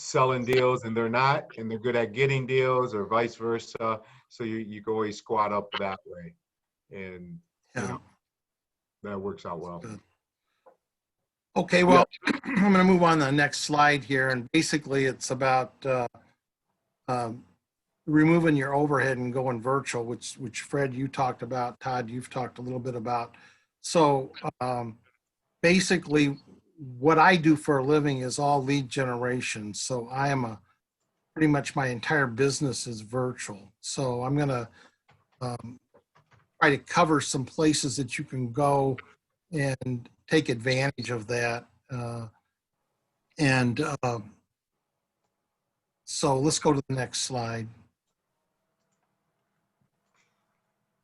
selling deals and they're not, and they're good at getting deals, or vice versa. So you can always squat up that way, and you know, that works out well. Good. Okay, well, I'm going to move on to the next slide here, and basically it's about removing your overhead and going virtual, which Fred, you talked about. Todd, you've talked a little bit about. So basically what I do for a living is all lead generation. So I am pretty much my entire business is virtual. So I'm going to try to cover some places that you can go and take advantage of that. So let's go to the next slide.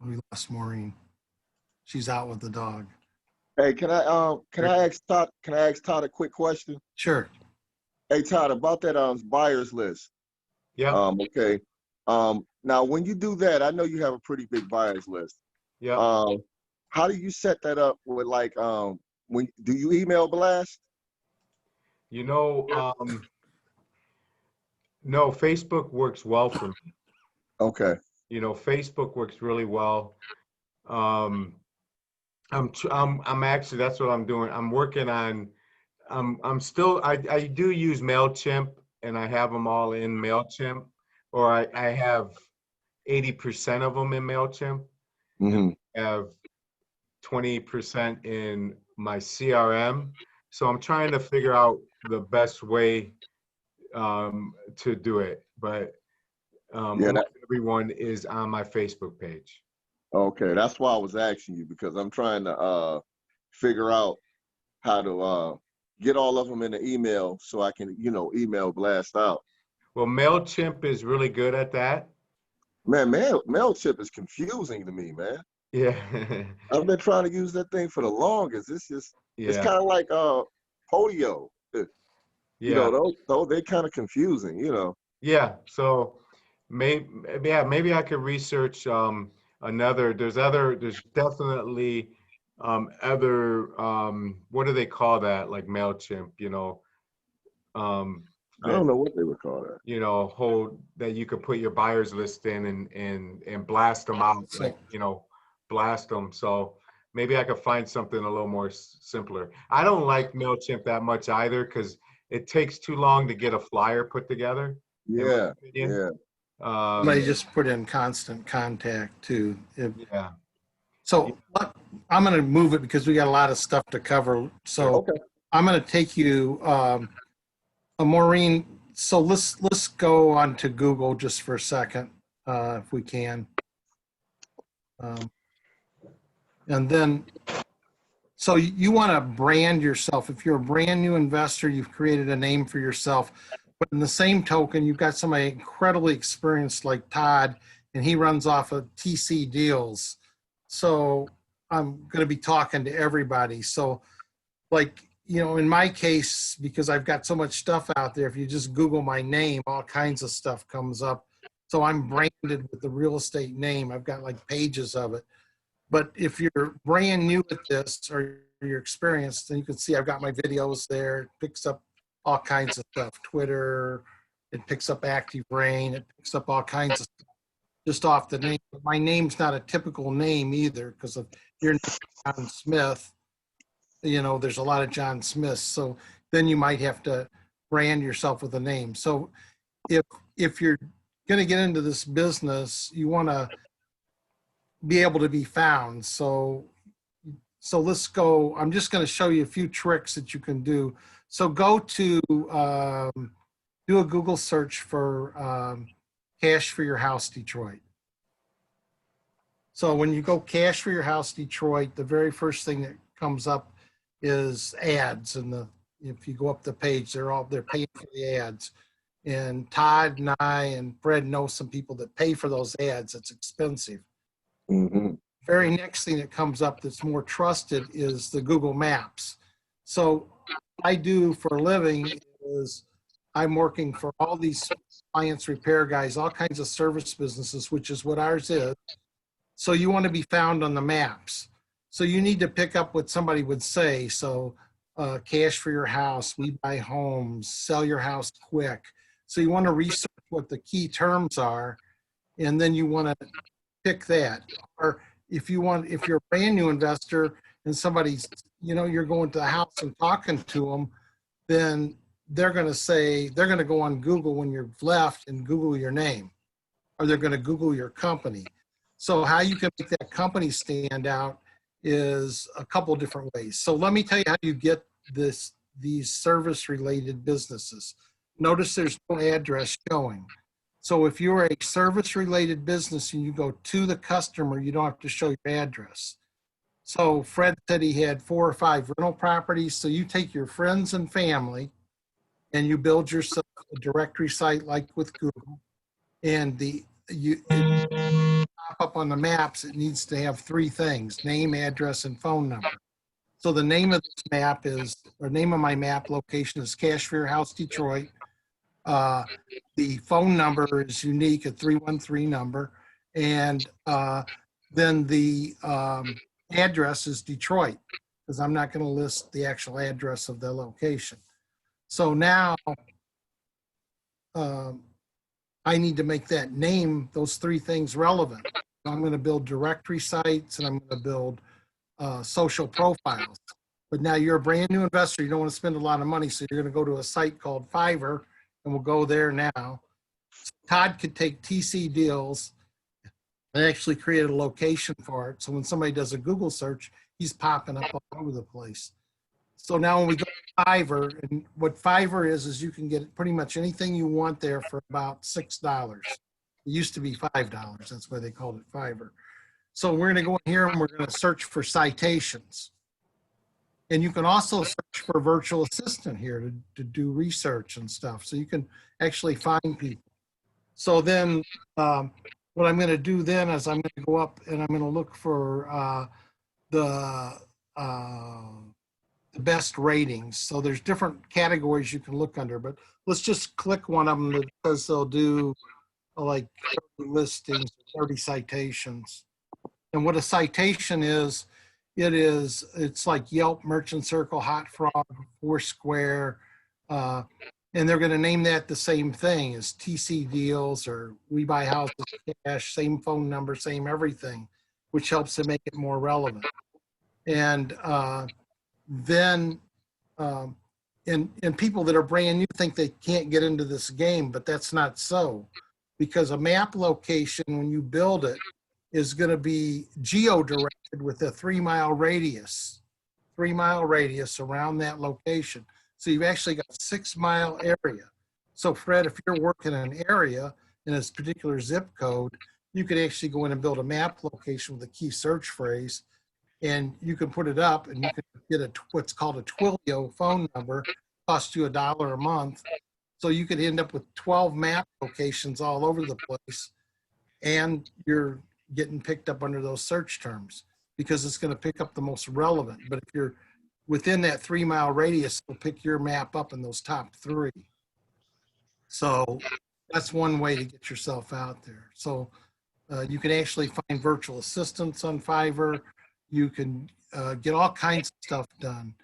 We lost Maureen. She's out with the dog. Hey, can I ask Todd a quick question? Sure. Hey Todd, about that buyers list. Yeah. Okay. Now when you do that, I know you have a pretty big buyers list. Yeah. How do you set that up with, like, when do you email blast? You know, no, Facebook works well for me. Okay. You know, Facebook works really well. I'm actually, that's what I'm doing. I'm working on, I'm still, I do use MailChimp, and I have them all in MailChimp, or I have 80% of them in MailChimp. Mm-hmm. I have 20% in my CRM. So I'm trying to figure out the best way to do it, but everyone is on my Facebook page. Okay, that's why I was asking you, because I'm trying to figure out how to get all of them in the email so I can, email blast out. Well, MailChimp is really good at that. Man, MailChimp is confusing to me, man. Yeah. I've been trying to use that thing for the longest. It's just, it's kind of like Podio. Yeah. They're kind of confusing, Yeah. So maybe I could research there's definitely other what do they call that, like MailChimp, I don't know what they would call that. That you could put your buyers list in and blast them out, blast them. So maybe I could find something a little more simpler. I don't like MailChimp that much either, because it takes too long to get a flyer put together. Yeah. Somebody just put in constant contact too. Yeah. So I'm going to move it because we got a lot of stuff to cover. So Okay. I'm going to take you, Maureen. So let's go on to Google just for a second, if we can. And then, so you want to brand yourself. If you're a brand new investor, you've created a name for yourself. But in the same token, you've got somebody incredibly experienced like Todd, and he runs off of TC Deals. So I'm going to be talking to everybody. So like, in my case, because I've got so much stuff out there, if you just Google my name, all kinds of stuff comes up. So I'm branded with the real estate name. I've got like pages of it. But if you're brand new at this, or you're experienced, then you can see I've got my videos there. It picks up all kinds of stuff. Twitter, it picks up Active Rain, it picks up all kinds of stuff just off the name. But my name's not a typical name either, because of your name, John Smith. There's a lot of John Smiths. So then you might have to brand yourself with a name. So if you're going to get into this business, you want to be able to be found. So let's go. I'm just going to show you a few tricks that you can do. So go to do a Google search for Cash for Your House Detroit. So when you go Cash for Your House Detroit, the very first thing that comes up is ads, and if you go up the page, they're paying for the ads. And Todd and I and Fred know some people that pay for those ads. It's expensive. Mm-hmm. Very next thing that comes up that's more trusted is the Google Maps. So what I do for a living is I'm working for all these appliance repair guys, all kinds of service businesses, which is what ours is. So you want to be found on the maps. So you need to pick up what somebody would say. So cash for your house, we buy homes, sell your house quick. So you want to research what the key terms are, and then you want to pick that. Or if you're a brand new investor and somebody's, you're going to the house and talking to them, then they're going to go on Google when you're left and Google your name, or they're going to Google your company. So how you can make that company stand out is a couple different ways. So let me tell you how you get these service related businesses. Notice there's no address showing. So if you're a service related business and you go to the customer, you don't have to show your address. So Fred said he had 4 or 5 rental properties. So you take your friends and family and you build yourself a directory site like with Google, and it pop up on the maps. It needs to have 3 things: name, address, and phone number. So the name of this map name of my map location is Cash for Your House, Detroit. The phone number is unique, a 313 number, and then the address is Detroit, because I'm not going to list the actual address of the location. So now I need to make that name, those 3 things, relevant. I'm going to build directory sites, and I'm going to build social profiles. But now you're a brand new investor. You don't want to spend a lot of money, so you're going to go to a site called Fiverr, and we'll go there now. Todd could take TC Deals and actually create a location for it. So when somebody does a Google search, he's popping up all over the place. So now when we go to Fiverr, and what Fiverr is you can get pretty much anything you want there for about $6. It used to be $5. That's why they called it Fiverr. So we're going to go in here and we're going to search for citations. And you can also search for virtual assistant here to do research and stuff. So you can actually find people. So then what I'm going to do then is I'm going to go up and I'm going to look for the best ratings. So there's different categories you can look under, but let's just click one of them that says they'll do like 30 listings, 30 citations. And what a citation is, it's like Yelp, Merchant Circle, Hot Frog, Foursquare, and they're going to name that the same thing as TC Deals or We Buy Houses Cash, same phone number, same everything, which helps to make it more relevant. And then and people that are brand new think they can't get into this game, but that's not so, because a map location, when you build it, is going to be geo-directed with a 3-mile radius around that location. So you've actually got 6-mile area. So Fred, if you're working in an area in this particular zip code, you could actually go in and build a map location with a key search phrase, and you can put it up and you can get what's called a Twilio phone number, cost you $1 a month. So you could end up with 12 map locations all over the place, and you're getting picked up under those search terms because it's going to pick up the most relevant. But if you're within that 3-mile radius, it'll pick your map up in those top 3. So that's one way to get yourself out there. So you can actually find virtual assistants on Fiverr. You can get all kinds of stuff done.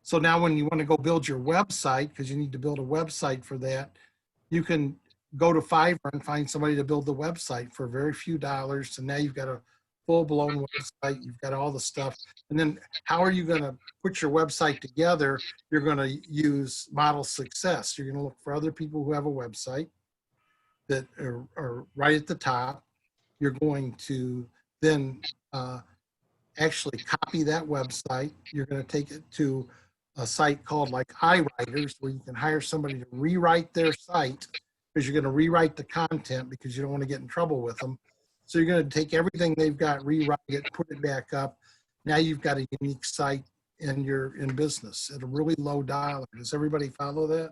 So now when you want to go build your website, because you need to build a website for that, you can go to Fiverr and find somebody to build the website for very few dollars. And now you've got a full-blown website. You've got all the stuff. And then how are you going to put your website together? You're going to use Model Success. You're going to look for other people who have a website that are right at the top. You're going to then actually copy that website. You're going to take it to a site called like iWriters, where you can hire somebody to rewrite their site, because you're going to rewrite the content because you don't want to get in trouble with them. So you're going to take everything they've got, rewrite it, put it back up. Now you've got a unique site and you're in business at a really low dollar. Does everybody follow that?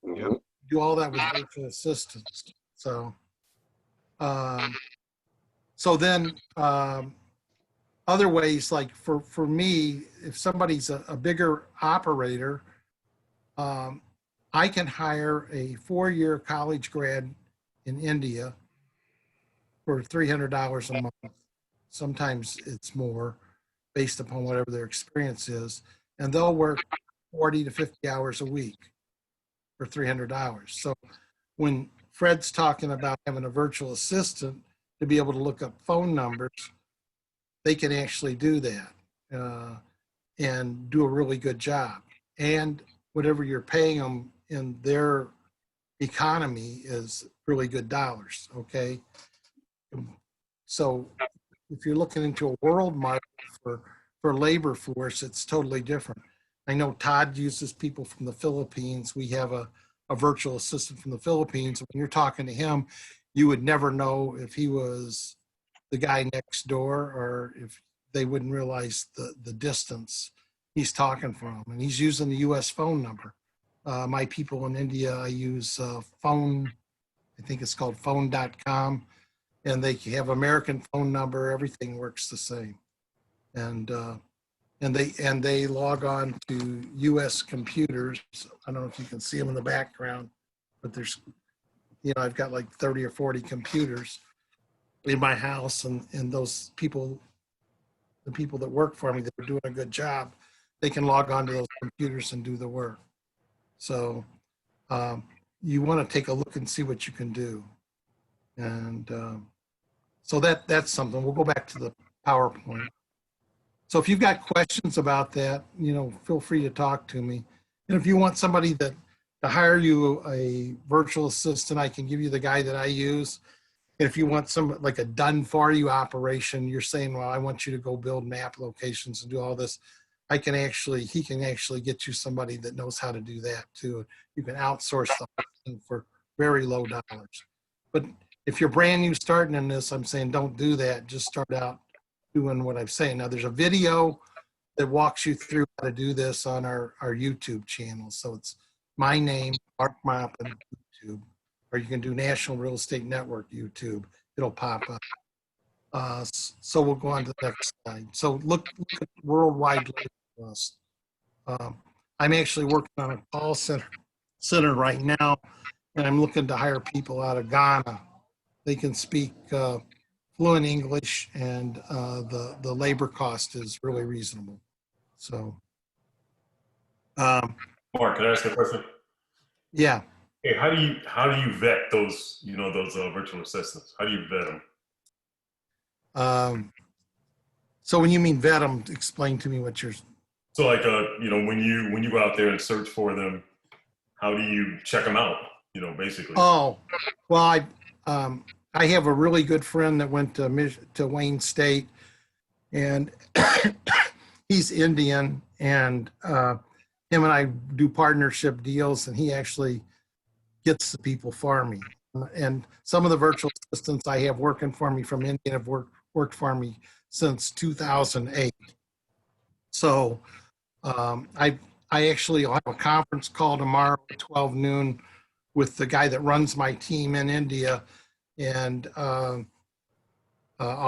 Mhm. Do all that with virtual assistants. So, then other ways, like for me, if somebody's a bigger operator, I can hire a 4-year college grad in India for $300 a month. Sometimes it's more based upon whatever their experience is. and they'll work 40 to 50 hours a week for $300. So when Fred's talking about having a virtual assistant to be able to look up phone numbers, they can actually do that and do a really good job. And whatever you're paying them in their economy is really good dollars, okay? So if you're looking into a world market for labor force, it's totally different. I know Todd uses people from the Philippines. We have a virtual assistant from the Philippines. When you're talking to him, you would never know if he was the guy next door or if they wouldn't realize the distance he's talking from. And he's using the US phone number. My people in India, I use phone, I think it's called phone.com, and they have American phone number. Everything works the same. And they log on to US computers. I don't know if you can see them in the background, but there's, I've got like 30 or 40 computers in my house, and those people, the people that work for me that are doing a good job, they can log on to those computers and do the work. So you want to take a look and see what you can do. And so that's something. We'll go back to the PowerPoint. So if you've got questions about that, feel free to talk to me. And if you want somebody to hire you a virtual assistant, I can give you the guy that I use. And if you want some like a done for you operation, you're saying, well, I want you to go build map locations and do all this. He can actually get you somebody that knows how to do that too. You can outsource the whole thing for very low dollars. But if you're brand new starting in this, I'm saying don't do that. Just start out doing what I'm saying. Now there's a video that walks you through how to do this on our YouTube channel. So it's my name, Mark Moppin, YouTube, or you can do National Real Estate Network YouTube. It'll pop up. So we'll go on to the next slide. So look at worldwide labor costs. I'm actually working on a call center right now, and I'm looking to hire people out of Ghana. They can speak fluent English, and the labor cost is really reasonable. So, Mark, can I ask a question? Yeah. Hey, how do you vet those those virtual assistants? How do you vet them? So when you mean vet them, explain to me what you're. So like when you go out there and search for them, how do you check them out? Basically. Oh, well, I have a really good friend that went to Wayne State, and he's Indian, and him and I do partnership deals, and he actually gets the people for me. And some of the virtual assistants I have working for me from India have worked for me since 2008. So I actually will have a conference call tomorrow at 12 noon with the guy that runs my team in India, and I'll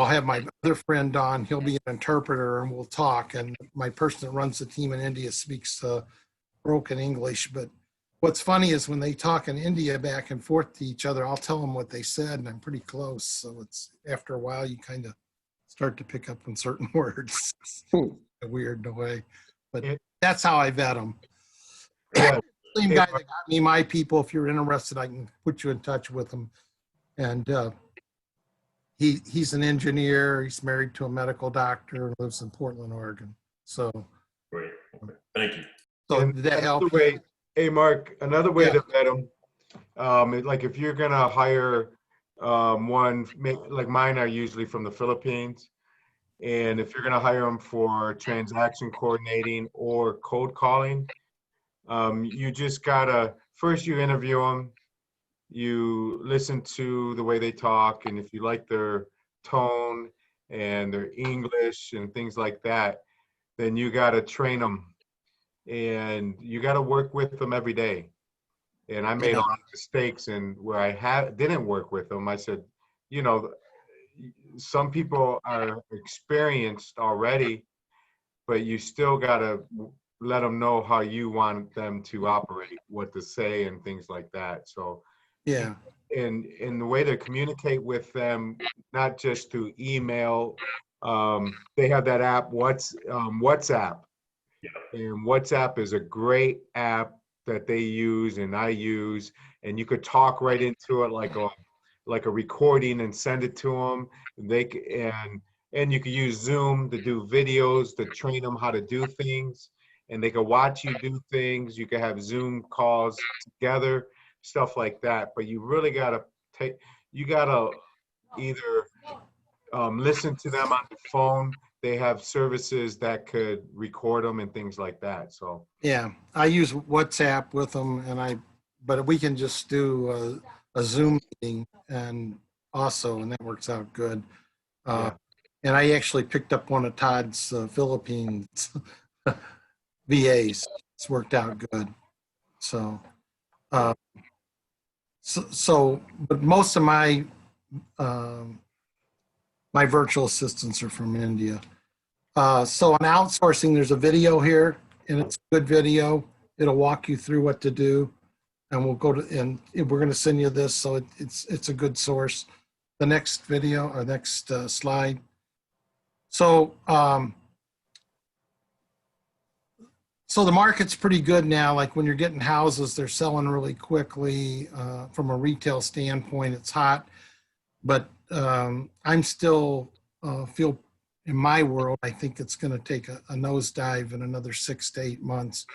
have my other friend on. He'll be an interpreter, and we'll talk. And my person that runs the team in India speaks broken English. But what's funny is when they talk in India back and forth to each other, I'll tell them what they said, and I'm pretty close. So it's after a while you kind of start to pick up on certain words. Weird in a way, but that's how I vet them. Yeah. Same guy that got me my people. If you're interested, I can put you in touch with him. And he's an engineer. He's married to a medical doctor and lives in Portland, Oregon. So Great. Okay. Thank you. So did that help? Hey, Mark, another way to vet them, like if you're gonna hire one, like mine are usually from the Philippines, and if you're gonna hire them for transaction coordinating or cold calling, you just gotta, first you interview them, you listen to the way they talk, and if you like their tone and their English and things like that, then you gotta train them. And you got to work with them every day. And I made a lot of mistakes, and where I didn't work with them, I said, some people are experienced already, but you still got to let them know how you want them to operate, what to say, and things like that. So, yeah. And the way to communicate with them, not just through email, they have that app, WhatsApp. And WhatsApp is a great app that they use and I use, and you could talk right into it like a recording and send it to them. And you could use Zoom to do videos to train them how to do things, and they could watch you do things. You could have Zoom calls together, stuff like that. But you really gotta you gotta either listen to them on the phone. They have services that could record them and things like that. So Yeah, I use WhatsApp with them, but we can just do a Zoom meeting and that works out good. yeah, And I actually picked up one of Todd's Philippines VAs. It's worked out good. So, uh, but most of um, my virtual assistants are from India. So on outsourcing, there's a video here, and it's a good video. It'll walk you through what to do, and we're going to send you this, so it's a good source. The next video or next slide. So so the market's pretty good now. Like when you're getting houses, they're selling really quickly. From a retail standpoint, it's hot, but I'm still feel in my world, I think it's going to take a nosedive in another 6 to 8 months.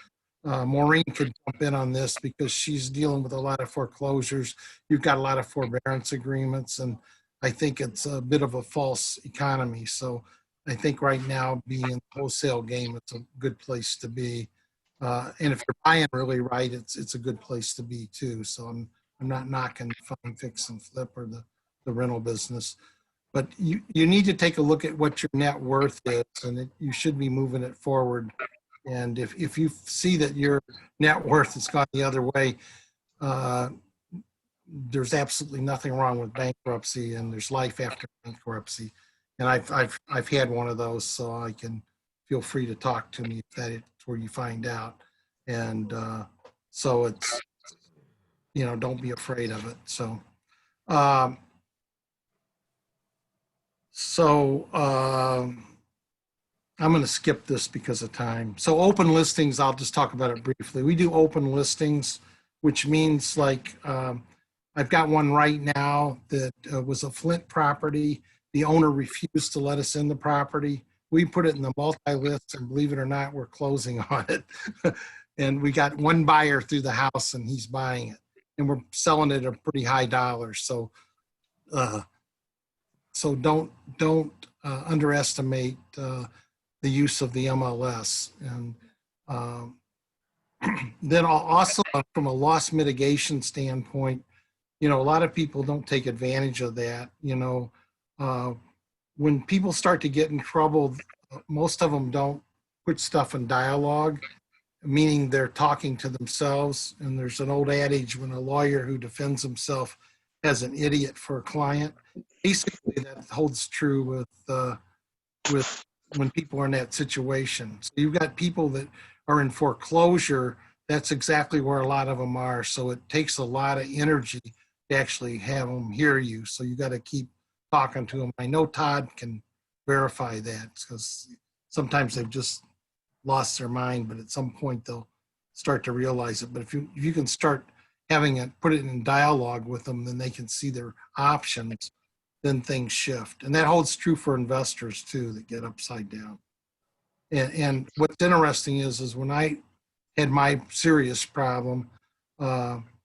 Maureen could jump in on this because she's dealing with a lot of foreclosures. You've got a lot of forbearance agreements, and I think it's a bit of a false economy. So I think right now, being in the wholesale game, it's a good place to be. And if you're buying really right, it's a good place to be too. So I'm not knocking fine, fix, and flip or the rental business. But you need to take a look at what your net worth is, and you should be moving it forward. And if you see that your net worth has gone the other way, there's absolutely nothing wrong with bankruptcy, and there's life after bankruptcy. And I've had one of those, so I can feel free to talk to me if that's where you find out. And so it's, don't be afraid of it. So. I'm going to skip this because of time. So open listings, I'll just talk about it briefly. We do open listings, which means like I've got one right now that was a Flint property. The owner refused to let us in the property. We put it in the multi-list, and believe it or not, we're closing on it. And we got one buyer through the house, and he's buying it. And we're selling it at a pretty high dollar. So don't underestimate the use of the MLS. And then also from a loss mitigation standpoint, a lot of people don't take advantage of that. When people start to get in trouble, most of them don't put stuff in dialogue, meaning they're talking to themselves. And there's an old adage, when a lawyer who defends himself has an idiot for a client. Basically, that holds true with when people are in that situation. So you've got people that are in foreclosure. That's exactly where a lot of them are. So it takes a lot of energy to actually have them hear you. So you got to keep talking to them. I know Todd can verify that because sometimes they've just lost their mind, but at some point they'll start to realize it. But if you can start having it, put it in dialogue with them, then they can see their options, then things shift. And that holds true for investors too, that get upside down. And what's interesting is when I had my serious problem, I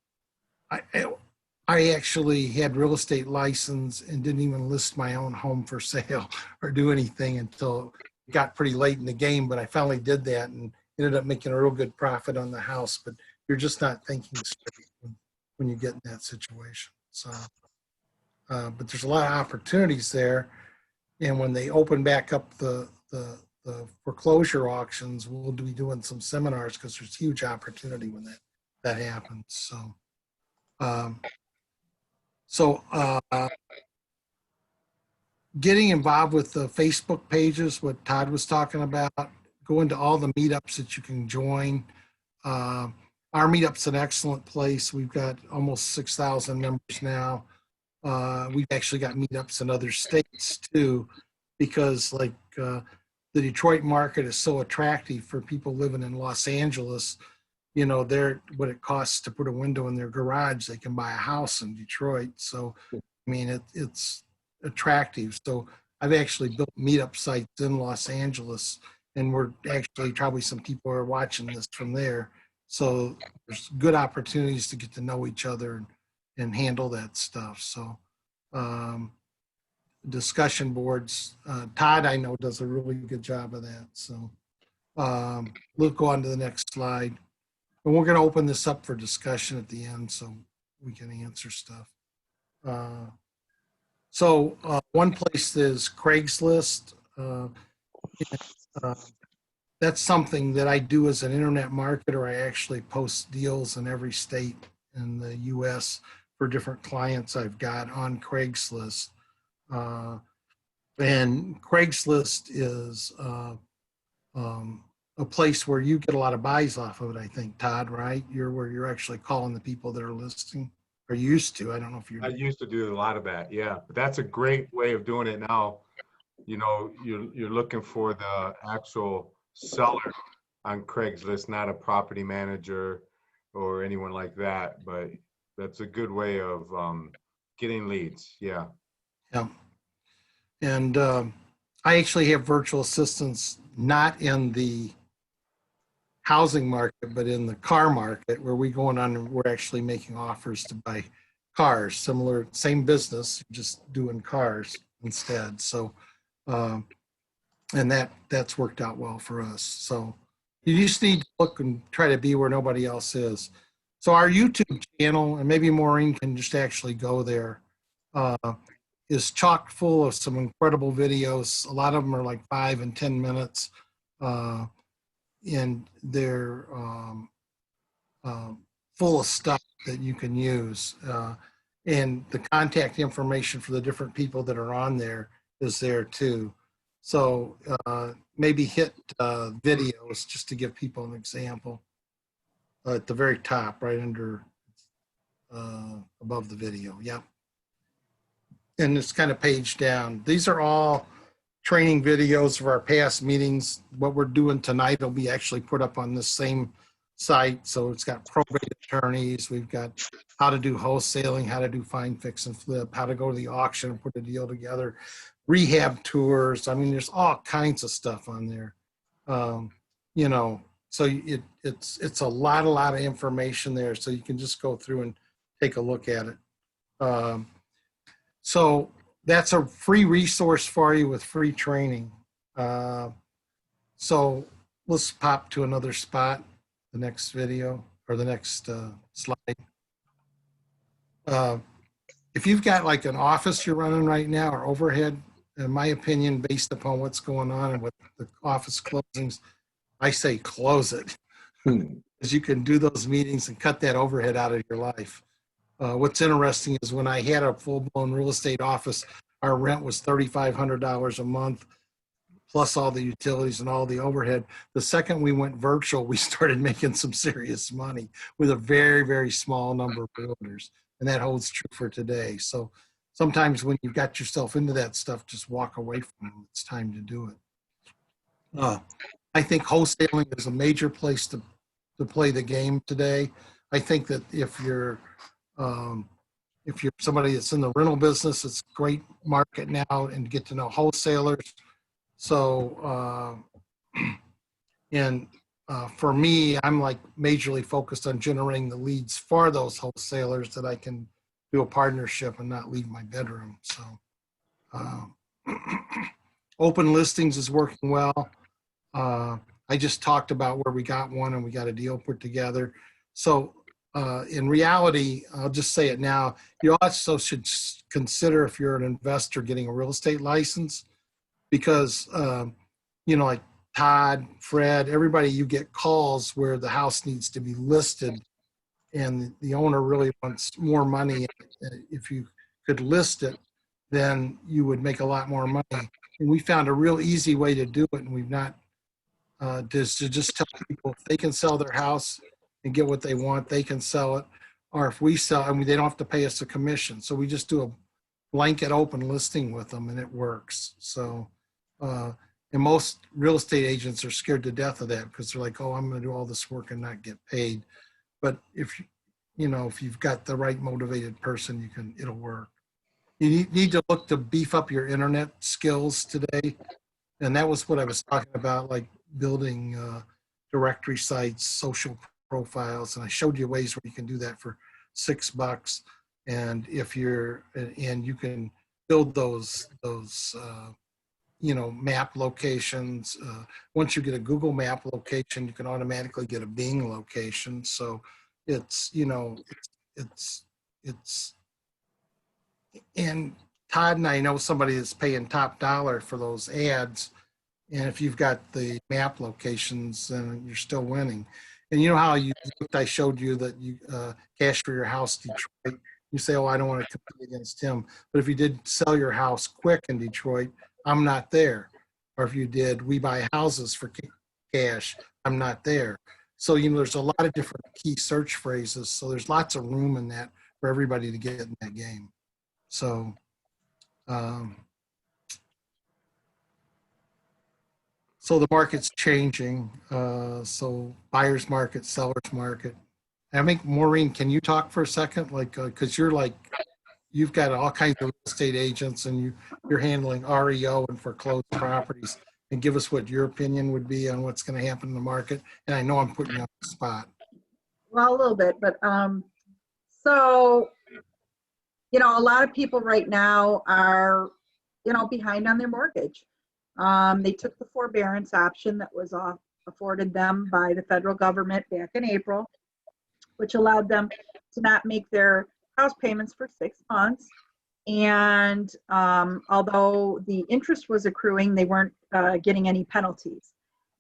actually had real estate license and didn't even list my own home for sale or do anything until it got pretty late in the game. But I finally did that and ended up making a real good profit on the house. But you're just not thinking straight when you get in that situation. So, but there's a lot of opportunities there. And when they open back up the foreclosure auctions, we'll be doing some seminars because there's huge opportunity when that happens. So, getting involved with the Facebook pages, what Todd was talking about, go into all the meetups that you can join. Our meetup's an excellent place. We've got almost 6,000 members now. We've actually got meetups in other states too, because like the Detroit market is so attractive for people living in Los Angeles. You know, they're what it costs to put a window in their garage, they can buy a house in Detroit. So, I mean, it's attractive. So I've actually built meetup sites in Los Angeles, and we're actually probably some people are watching this from there. So there's good opportunities to get to know each other and handle that stuff. So discussion boards, Todd, I know, does a really good job of that. So we'll go on to the next slide. And we're going to open this up for discussion at the end so we can answer stuff. So one place is Craigslist. That's something that I do as an internet marketer. I actually post deals in every state in the US for different clients I've got on Craigslist. And Craigslist is a place where you get a lot of buys off of it, I think, Todd, right? Where you're actually calling the people that are listing, or you used to. I don't know if you're. I used to do a lot of that, yeah. But that's a great way of doing it now. You know, you're looking for the actual seller on Craigslist, not a property manager or anyone like that. But that's a good way of getting leads, yeah. Yeah. And I actually have virtual assistants not in the housing market, but in the car market, where we going on and we're actually making offers to buy cars, similar, same business, just doing cars instead. So, and that's worked out well for us. So you just need to look and try to be where nobody else is. So our YouTube channel, and maybe Maureen can just actually go there, is chock full of some incredible videos. A lot of them are like 5 and 10 minutes. And they're full of stuff that you can use. And the contact information for the different people that are on there is there too. So maybe hit videos just to give people an example. At the very top, right under, above the video, yep. And it's kind of page down. These are all training videos of our past meetings. What we're doing tonight will be actually put up on this same site. So it's got probate attorneys. We've got how to do wholesaling, how to do find, fix, and flip, how to go to the auction and put a deal together, rehab tours. I mean, there's all kinds of stuff on there. You know, so it's a lot of information there. So you can just go through and take a look at it. So that's a free resource for you with free training. So let's pop to another spot, the next video or the next slide. If you've got like an office you're running right now or overhead, in my opinion, based upon what's going on and with the office closings, I say close it. Because you can do those meetings and cut that overhead out of your life. What's interesting is when I had a full-blown real estate office, our rent was $3,500 a month, plus all the utilities and all the overhead. The second we went virtual, we started making some serious money with a very, very small number of realtors. And that holds true for today. So sometimes when you've got yourself into that stuff, just walk away from it. It's time to do it. I think wholesaling is a major place to play the game today. I think that if you're somebody that's in the rental business, it's a great market now and get to know wholesalers. So, for me, I'm like majorly focused on generating the leads for those wholesalers that I can do a partnership and not leave my bedroom. So, open listings is working well. I just talked about where we got one and we got a deal put together. So, in reality, I'll just say it now, you also should consider, if you're an investor, getting a real estate license, because, you know, like Todd, Fred, everybody, you get calls where the house needs to be listed and the owner really wants more money. If you could list it, then you would make a lot more money. And we found a real easy way to do it, and we've not, just tell people if they can sell their house and get what they want, they can sell it. Or if we sell, I mean, they don't have to pay us a commission. So we just do a blanket open listing with them and it works. So And most real estate agents are scared to death of that because they're like, oh, I'm going to do all this work and not get paid. But if if you've got the right motivated person, it'll work. You need to look to beef up your internet skills today. And that was what I was talking about, like building directory sites, social profiles. And I showed you ways where you can do that for $6. And and you can build those map locations. Once you get a Google map location, you can automatically get a Bing location. So it's and Todd and I know somebody that's paying top dollar for those ads. And if you've got the map locations, then you're still winning. And you know how I showed you that you cash for your house, Detroit. You say, oh, I don't want to compete against him. But if you did sell your house quick in Detroit, I'm not there. Or if you did, we buy houses for cash, I'm not there. So, there's a lot of different key search phrases. So there's lots of room in that for everybody to get in that game. So, so the market's changing. So buyer's market, seller's market. I think, Maureen, can you talk for a second? Like, because you've got all kinds of real estate agents and you're handling REO and foreclosed properties. And give us what your opinion would be on what's going to happen in the market. And I know I'm putting you on the spot. Well, a little bit, but so, a lot of people right now are, behind on their mortgage. They took the forbearance option that was afforded them by the federal government back in April, which allowed them to not make their house payments for 6 months. And although the interest was accruing, they weren't getting any penalties.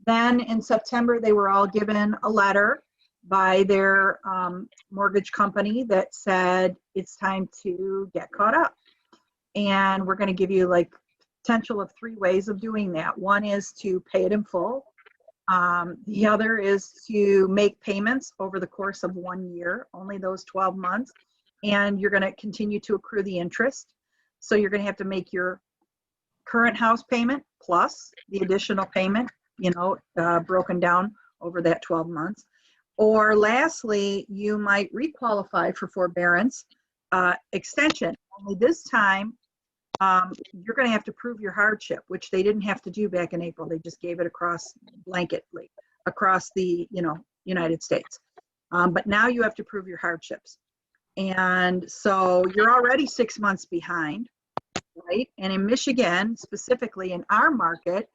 Then in September, they were all given a letter by their mortgage company that said it's time to get caught up. And we're going to give you like potential of 3 ways of doing that. One is to pay it in full. The other is to make payments over the course of 1 year, only those 12 months. And you're going to continue to accrue the interest. So you're going to have to make your current house payment plus the additional payment, broken down over that 12 months. Or lastly, you might requalify for forbearance extension. Only this time, you're going to have to prove your hardship, which they didn't have to do back in April. They just gave it across blanketly across the United States. But now you have to prove your hardships. And so you're already 6 months behind, right? And in Michigan, specifically in our market,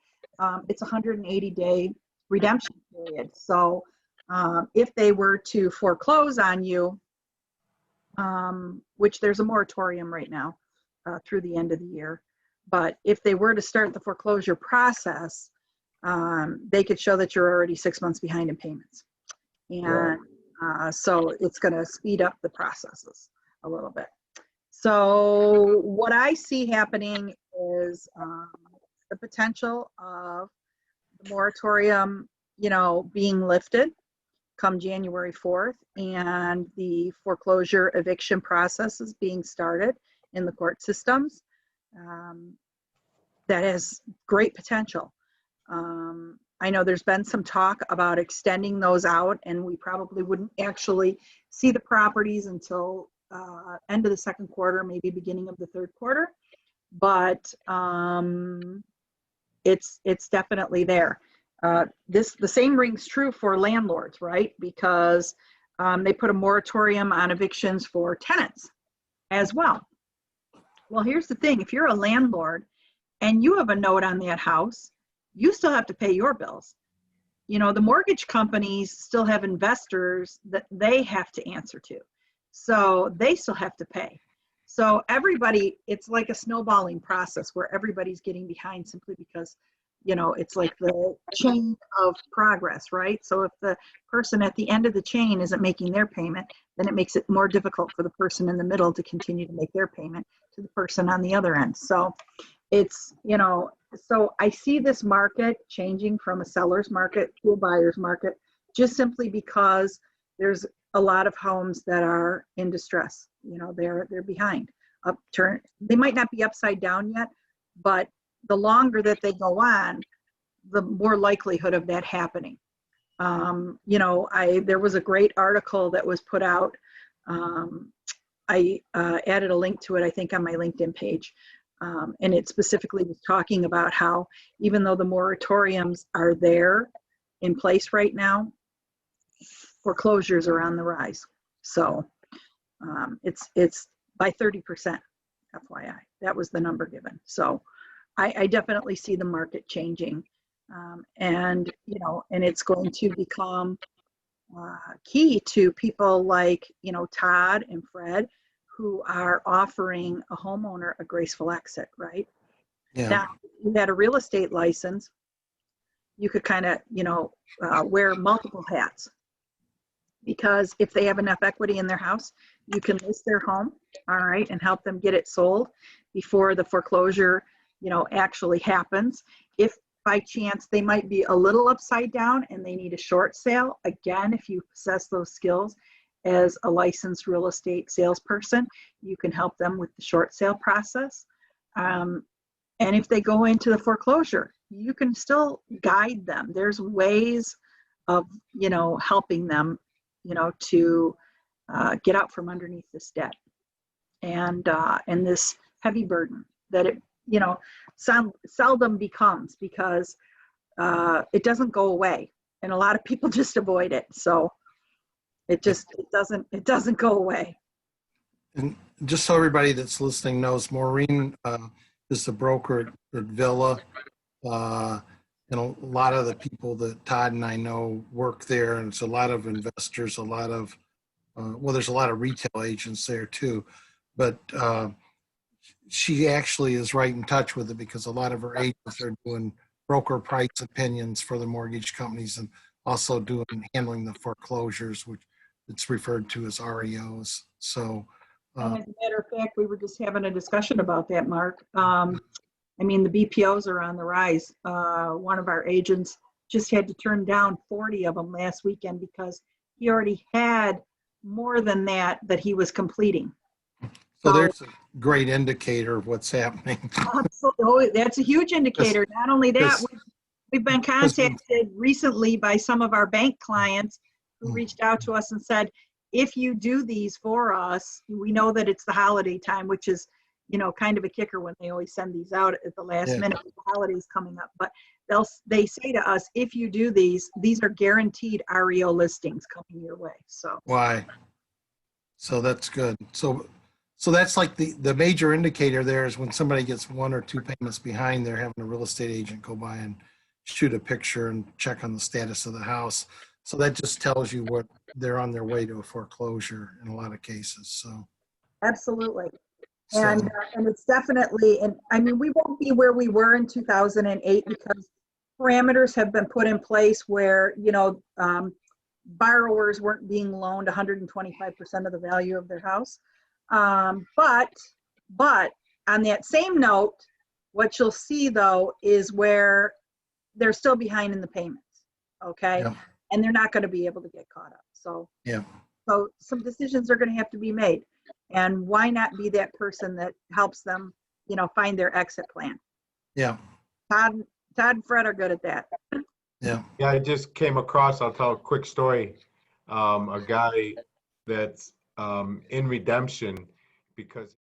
it's a 180-day redemption period. So if they were to foreclose on you, which there's a moratorium right now through the end of the year, but if they were to start the foreclosure process, they could show that you're already 6 months behind in payments. And so it's going to speed up the processes a little bit. So what I see happening is the potential of the moratorium, being lifted come January 4th, and the foreclosure eviction process is being started in the court systems. That has great potential. I know there's been some talk about extending those out, and we probably wouldn't actually see the properties until end of the second quarter, maybe beginning of the third quarter. But it's definitely there. The same rings true for landlords, right? Because they put a moratorium on evictions for tenants as well. Well, here's the thing: if you're a landlord and you have a note on that house, you still have to pay your bills. The mortgage companies still have investors that they have to answer to. So they still have to pay. So everybody, it's like a snowballing process where everybody's getting behind simply because, it's like the chain of progress, right? So if the person at the end of the chain isn't making their payment, then it makes it more difficult for the person in the middle to continue to make their payment to the person on the other end. So it's, so I see this market changing from a seller's market to a buyer's market, just simply because there's a lot of homes that are in distress. They're behind. They might not be upside down yet, but the longer that they go on, the more likelihood of that happening. You know, there was a great article that was put out. I added a link to it, I think, on my LinkedIn page. And it specifically was talking about how even though the moratoriums are there in place right now, foreclosures are on the rise. So it's by 30%, FYI. That was the number given. So I definitely see the market changing. And, you know, and it's going to become key to people like, you know, Todd and Fred, who are offering a homeowner a graceful exit, right? Yeah. Now, if you had a real estate license, you could kind of, you know, wear multiple hats, because if they have enough equity in their house, you can list their home, all right, and help them get it sold before the foreclosure, you know, actually happens. If by chance they might be a little upside down and they need a short sale, again, if you possess those skills as a licensed real estate salesperson, you can help them with the short sale process. And if they go into the foreclosure, you can still guide them. There's ways of, you know, helping them, you know, to get out from underneath this debt and this heavy burden that it, you know, seldom becomes, because it doesn't go away, and a lot of people just avoid it. So it doesn't go away. And just so everybody that's listening knows, Maureen is the broker at Villa. And a lot of the people that Todd and I know work there, and it's a lot of investors, a lot of, well, there's a lot of retail agents there too. But she actually is right in touch with it, because a lot of her agents are doing broker price opinions for the mortgage companies, and also handling the foreclosures, which it's referred to as REOs. So, And as a matter of fact, we were just having a discussion about that, Mark. I mean, the BPOs are on the rise. One of our agents just had to turn down 40 of them last weekend because he already had more than that he was completing. So there's a great indicator of what's happening. Absolutely. That's a huge indicator. Not only that, we've been contacted recently by some of our bank clients who reached out to us and said, if you do these for us, we know that it's the holiday time, which is, you know, kind of a kicker when they always send these out at the last minute with the holidays coming up. But they say to us, if you do these are guaranteed REO listings coming your way. So why? So that's good. So that's like the major indicator there is when somebody gets 1 or 2 payments behind, they're having a real estate agent go by and shoot a picture and check on the status of the house. So that just tells you what they're on their way to a foreclosure in a lot of cases. So absolutely. So, and it's definitely, and I mean, we won't be where we were in 2008 because parameters have been put in place where, you know, borrowers weren't being loaned 125% of the value of their house. But on that same note, what you'll see though is where they're still behind in the payments, okay? Yeah. And they're not going to be able to get caught up. So yeah. So some decisions are going to have to be made. And why not be that person that helps them, you know, find their exit plan? Yeah. Todd and Fred are good at that. Yeah. Yeah, I just came across, I'll tell a quick story. A guy that's in redemption because